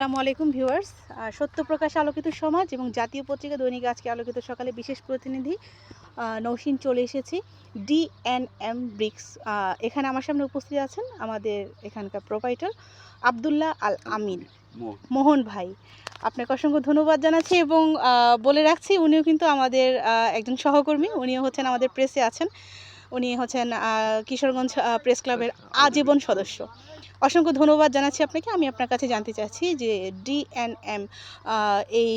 আসসালামু আলাইকুম ভিউয়ার্স। সত্যপ্রকাশ আলোকিত সমাজ এবং জাতীয় পত্রিকা দৈনিক আজকে আলোকিত সকালে বিশেষ প্রতিনিধি নৌসীন চলে এসেছি ডিএনএম ব্রিক্স। এখানে আমার সামনে উপস্থিত আছেন আমাদের এখানকার প্রোপাইটার আব্দুল্লাহ আল আমিন মোহন ভাই। আপনাকে অসংখ্য ধন্যবাদ জানাচ্ছি এবং বলে রাখছি উনিও কিন্তু আমাদের একজন সহকর্মী। উনিও হচ্ছেন আমাদের প্রেসে আছেন। উনি হচ্ছেন কিশোরগঞ্জ প্রেস ক্লাবের আজীবন সদস্য। অসংখ্য ধন্যবাদ জানাচ্ছি আপনাকে। আমি আপনার কাছে জানতে চাচ্ছি যে ডিএনএম এই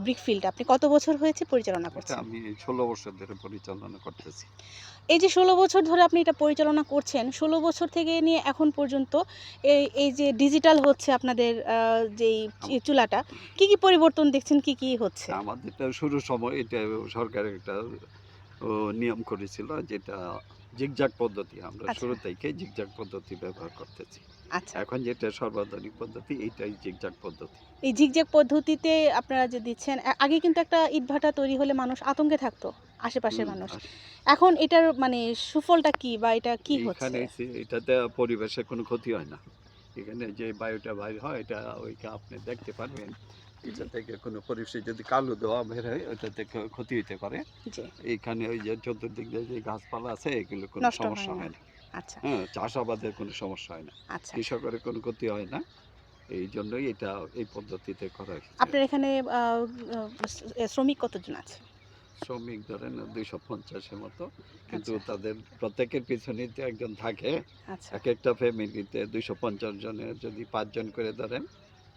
ব্রিকফিল্ড আপনি কত বছর হয়েছে পরিচালনা করছেন? আমি 16 বছর ধরে পরিচালনা করতেছি। এই যে 16 বছর ধরে আপনি এটা পরিচালনা করছেন, 16 বছর থেকে নিয়ে এখন পর্যন্ত এই যে ডিজিটাল হচ্ছে আপনাদের যেই চুলাটা, কি পরিবর্তন দেখছেন? কি হচ্ছে? আমাদেরটা শুরুর সময় এটা সরকারের একটা নিয়ম করেছিল, যেটা জিগজাগ পদ্ধতি। আমরা আচ্ছা, শুরু থেকে জিগজাগ পদ্ধতি ব্যবহার করতেছি। আচ্ছা। এখন যেটা সর্বাধুনিক পদ্ধতি, এইটাই জিগজাগ পদ্ধতি। এই জিগজ্যাগ পদ্ধতিতে আপনারা যে দিচ্ছেন, আগে কিন্তু একটা ইটভাটা তৈরি হলে মানুষ আতঙ্কে থাকতো, আশেপাশের মানুষ। আস এখন এটার মানে সুফলটা কি বা এটা কি হচ্ছে? এইখানে এটাতে পরিবেশের কোনো ক্ষতি হয় না। এখানে যে বায়ুটা বাইর হয়, এটা আপনি দেখতে পারবেন। জি, এটা থেকে কোনো পরিবেশে যদি কালো ধোঁয়া বের হয়, ওটা থেকে ক্ষতি হইতে পারে। জি। এইখানে ওই যে চতুর্দিক দিয়ে যে গাছপালা আছে, এগুলো কোনো নষ্ট সমস্যা হয় না। হয় না। আচ্ছা, হ্যাঁ, চাষাবাদের কোনো সমস্যা হয় না। আচ্ছা। কৃষকের কোনো ক্ষতি হয় না। এইজন্যই এটা এই পদ্ধতিতে করা হয়েছে। আপনার এখানে আ আ শ্রমিক কতজন আছে? শ্রমিক ধরেন ২৫০ এর মতো। কিন্তু আচ্ছা, তাদের প্রত্যেকের পিছনেই তো একজন থাকে। আচ্ছা, একেকটা ফ্যামিলিতে ২৫০ জনের যদি ৫ জন করে ধরেন,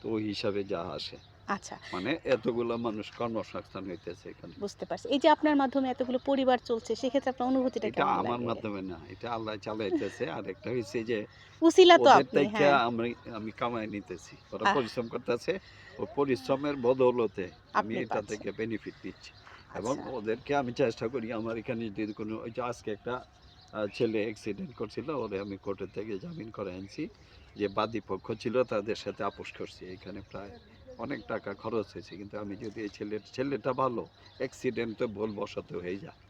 তো ওই হিসাবে যা আসে। আচ্ছা। মানে এতগুলা মানুষ কর্মসংস্থান হইতেছে এখানে। বুঝতে পারছি। এই যে আপনার মাধ্যমে এতগুলো পরিবার চলছে, সেক্ষেত্রে আপনার অনুভূতিটা এটা কেমন আমার লাগে? মাধ্যমে না, এটা আল্লাহ চালাইতেছে। আরেকটা হইছে যে উছিলা তো ওদের আপনি, থেকে হ্যাঁ। আমি কামায় নিতেছি। ওরা আহ পরিশ্রম করতেছে। ওই পরিশ্রমের বদৌলতে আমি আপনি এটা পাচ্ছেন। থেকে বেনিফিট নিচ্ছি। এবং আচ্ছা, ওদেরকে আমি চেষ্টা করি, আমার এখানে যদি কোনো, ওই যে আজকে একটা ছেলে অ্যাক্সিডেন্ট করছিল, ওরে আমি কোর্টের থেকে জামিন করে আনছি। যে বাদী পক্ষ ছিল তাদের সাথে আপোস করছি। এখানে প্রায় অনেক টাকা খরচ হয়েছে। কিন্তু আমি যদি এই ছেলেটা ভালো, অ্যাক্সিডেন্ট তো ভুলবশত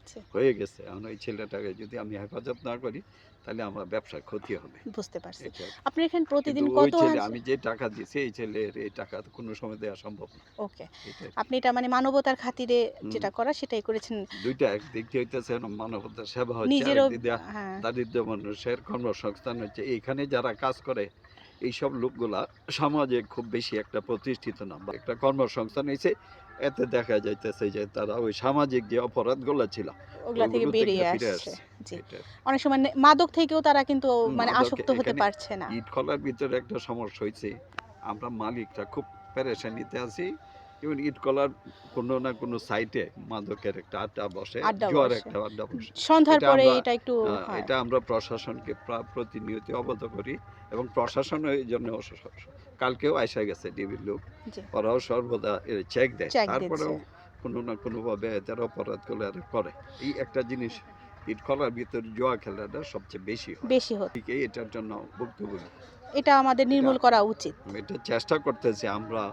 জি, হয়ে গেছে। এখন ওই ছেলেটাকে যদি আমি হেফাজত না করি, তাহলে আমার ব্যবসার ক্ষতি হবে। বুঝতে পারছি। এটা আপনার এখানে কিন্তু প্রতিদিন ওই কত ছেলে, হাজার? আমি যে টাকা দিছি, এই ছেলের এই টাকা তো কোনো সময় দেয়া সম্ভব না। ওকে। এটা আরকি। আপনি এটা মানে মানবতার খাতিরে হুম। যেটা করা সেটাই করেছেন। ২ টা, একদিক দিয়ে হইতেছে মানবতার সেবা হচ্ছে, নিজেরও আরেকদিক দিয়া হ্যাঁ, দারিদ্র মানুষের কর্মসংস্থান হচ্ছে। এইখানে যারা কাজ করে, এইসব লোকগুলা সমাজে খুব বেশি একটা প্রতিষ্ঠিত না। বা একটা কর্মসংস্থান হইছে। এতে দেখা যাইতেছে যে তারা ওই সামাজিক যে অপরাধগুলা ছিল, ওগুলা থেকে ওগুলো থেকে বেরিয়ে ফিরে আসছে। আসছে। জি। এটা অনেক সময় মাদক থেকেও তারা কিন্তু মানে মাদক আসক্ত হতে এখানে পারছে না। ইট-খলার ভিতরে একটা সমস্যা হইছে। আমরা মালিকরা খুব পেরেশানিতে আছি। যেমন ইট-খলার কোনো না কোনো সাইটে মাদকের একটা আড্ডা বসে, আড্ডা জুয়ার বসে। একটা আড্ডা বসে। সন্ধ্যার এটা পরে আমরা এটা একটু হয়। এটা আমরা প্রশাসনকে প্রতিনিয়ত অবগত করি, এবং প্রশাসনও এইজন্য কালকেও আইসা গেছে ডিবির লোক। জি, ওরাও সর্বদা চেক দেয়। চেক দিচ্ছে। তারপরেও কোনো না কোনোভাবে এদের অপরাধগুলো এরা করে। এই একটা জিনিস, ইট-খলার ভিতরে জুয়া খেলাটা সবচেয়ে বেশি হয়। বেশি হচ্ছে। ঠিক এটার জন্য ভুক্তভোগী। এটা আমাদের এটা নির্মূল করা উচিত। এটা চেষ্টা করতেছি আমরা,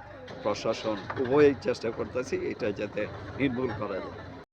প্রশাসন উভয়ই চেষ্টা করতেছি এটা যাতে নির্মূল করা যায়।